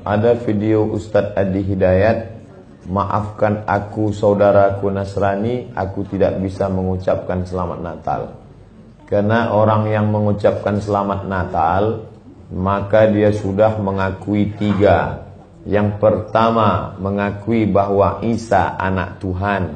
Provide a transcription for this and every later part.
Ada video Ustadz Adi Hidayat, maafkan aku saudaraku Nasrani, aku tidak bisa mengucapkan selamat Natal. Karena orang yang mengucapkan selamat Natal, maka dia sudah mengakui tiga. Yang pertama, mengakui bahwa Isa anak Tuhan.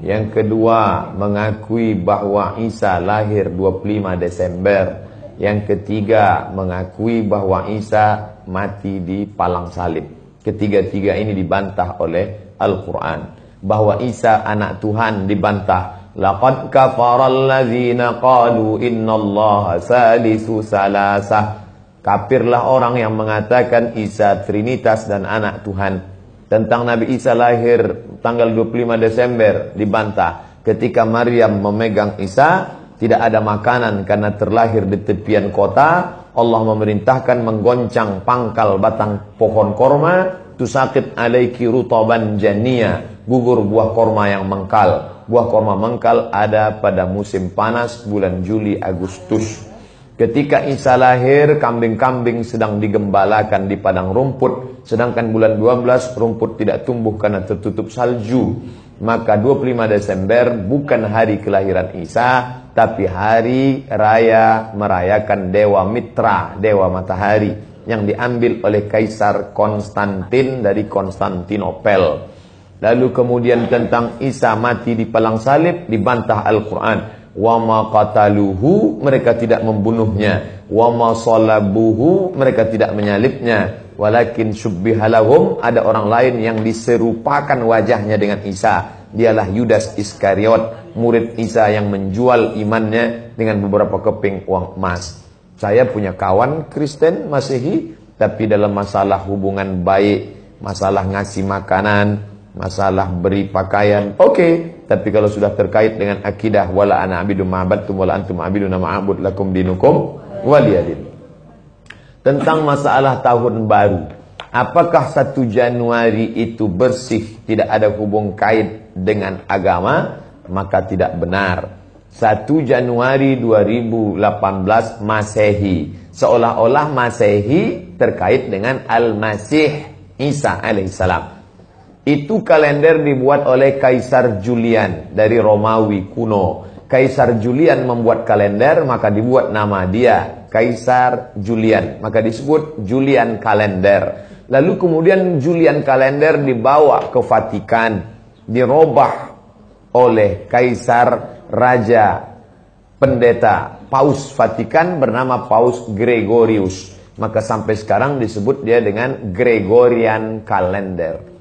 Yang kedua, mengakui bahwa Isa lahir 25 Desember. Yang ketiga, mengakui bahwa Isa mati di palang salib. Ketiga-tiga ini dibantah oleh Al-Quran. Bahwa Isa anak Tuhan dibantah. Laqad kafaral ladzina qalu innallaha salisu salasah. Kafirlah orang yang mengatakan Isa Trinitas dan anak Tuhan. Tentang Nabi Isa lahir tanggal 25 Desember dibantah. Ketika Maryam memegang Isa, tidak ada makanan karena terlahir di tepian kota. Allah memerintahkan menggoncang pangkal batang pohon korma. Tusakit alaiki rutaban jania, gugur buah korma yang mengkal. Buah korma mengkal ada pada musim panas bulan Juli Agustus. Ketika Isa lahir, kambing-kambing sedang digembalakan di padang rumput. Sedangkan bulan 12 rumput tidak tumbuh karena tertutup salju. Maka 25 Desember bukan hari kelahiran Isa, tapi hari raya merayakan Dewa Mitra, Dewa Matahari, yang diambil oleh Kaisar Konstantin dari Konstantinopel. Lalu kemudian tentang Isa mati di palang salib dibantah Al-Quran. Wa ma qataluhu, mereka tidak membunuhnya. Wa ma salabuhu, mereka tidak menyalibnya. Walakin syubbihalahum, ada orang lain yang diserupakan wajahnya dengan Isa. Dialah Yudas Iskariot, murid Isa yang menjual imannya dengan beberapa keping uang emas. Saya punya kawan Kristen Masehi, tapi dalam masalah hubungan baik, masalah ngasih makanan, masalah beri pakaian, oke. Tapi kalau sudah terkait dengan akidah, wala ana abidu ma'abadtum wala antum abiduna ma'abud lakum dinukum waliyadin. Tentang masalah tahun baru, apakah 1 Januari itu bersih, tidak ada hubung kait dengan agama? Maka tidak benar. 1 Januari 2018 Masehi, seolah-olah Masehi terkait dengan Al-Masih Isa alaihissalam. Itu kalender dibuat oleh Kaisar Julian dari Romawi kuno. Kaisar Julian membuat kalender, maka dibuat nama dia Kaisar Julian, maka disebut Julian kalender. Lalu kemudian Julian kalender dibawa ke Vatikan, dirobah oleh Kaisar Raja Pendeta Paus Vatikan bernama Paus Gregorius. Maka sampai sekarang disebut dia dengan Gregorian kalender.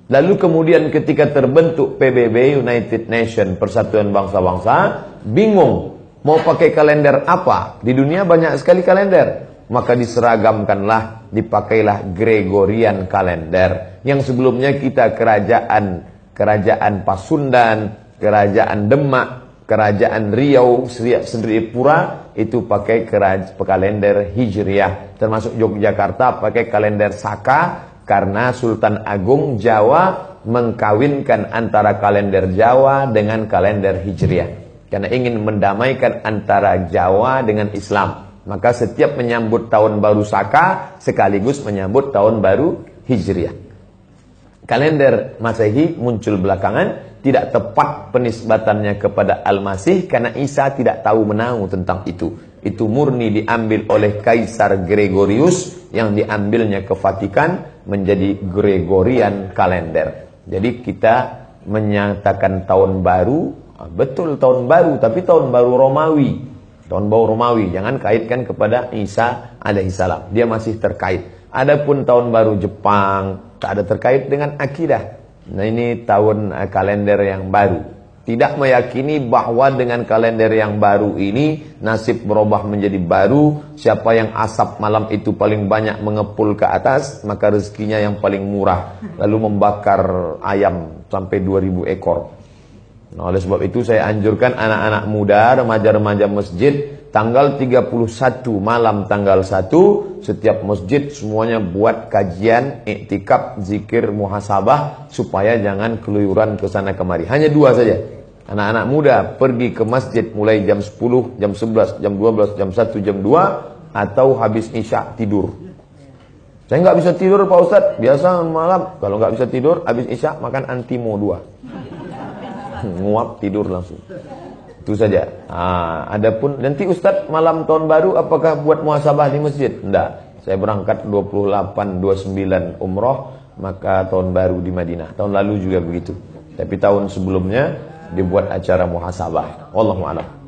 Lalu kemudian ketika terbentuk PBB, United Nation, Persatuan Bangsa-Bangsa, bingung mau pakai kalender apa? Di dunia banyak sekali kalender. Maka diseragamkanlah, dipakailah Gregorian kalender. Yang sebelumnya kita kerajaan Pasundan, kerajaan Demak, kerajaan Riau, Sendripura, itu pakai kalender Hijriah. Termasuk Yogyakarta pakai kalender Saka, karena Sultan Agung Jawa mengkawinkan antara kalender Jawa dengan kalender Hijriah. Karena ingin mendamaikan antara Jawa dengan Islam. Maka setiap menyambut tahun baru Saka, sekaligus menyambut tahun baru Hijriah. Kalender Masehi muncul belakangan, tidak tepat penisbatannya kepada Al-Masih, karena Isa tidak tahu menahu tentang itu. Itu murni diambil oleh Kaisar Gregorius, yang diambilnya ke Vatikan menjadi Gregorian kalender. Jadi kita menyatakan tahun baru, betul tahun baru, tapi tahun baru Romawi. Tahun baru Romawi, jangan kaitkan kepada Isa alaihissalam. Dia masih terkait. Adapun tahun baru Jepang, tak ada terkait dengan akidah. Nah, ini tahun kalender yang baru. Tidak meyakini bahwa dengan kalender yang baru ini nasib berubah menjadi baru. Siapa yang asap malam itu paling banyak mengepul ke atas, maka rezekinya yang paling murah. Lalu membakar ayam sampai 2000 ekor. Nah, oleh sebab itu saya anjurkan anak-anak muda, remaja-remaja masjid, tanggal 31 malam tanggal 1, setiap masjid semuanya buat kajian, iktikaf, zikir, muhasabah, supaya jangan keluyuran ke sana kemari. Hanya 2 saja. Anak-anak muda pergi ke masjid mulai jam 10, jam 11, jam 12, jam 1, jam 2, atau habis isya tidur. Saya nggak bisa tidur Pak Ustadz. Biasa malam kalau nggak bisa tidur, habis isya makan Antimo 2. Nguap tidur langsung. Itu saja. Adapun nanti Ustadz malam tahun baru apakah buat muhasabah di masjid? Enggak. Saya berangkat 28-29 umroh, maka tahun baru di Madinah. Tahun lalu juga begitu. Tapi tahun sebelumnya dibuat acara muhasabah. Wallahu a'lam.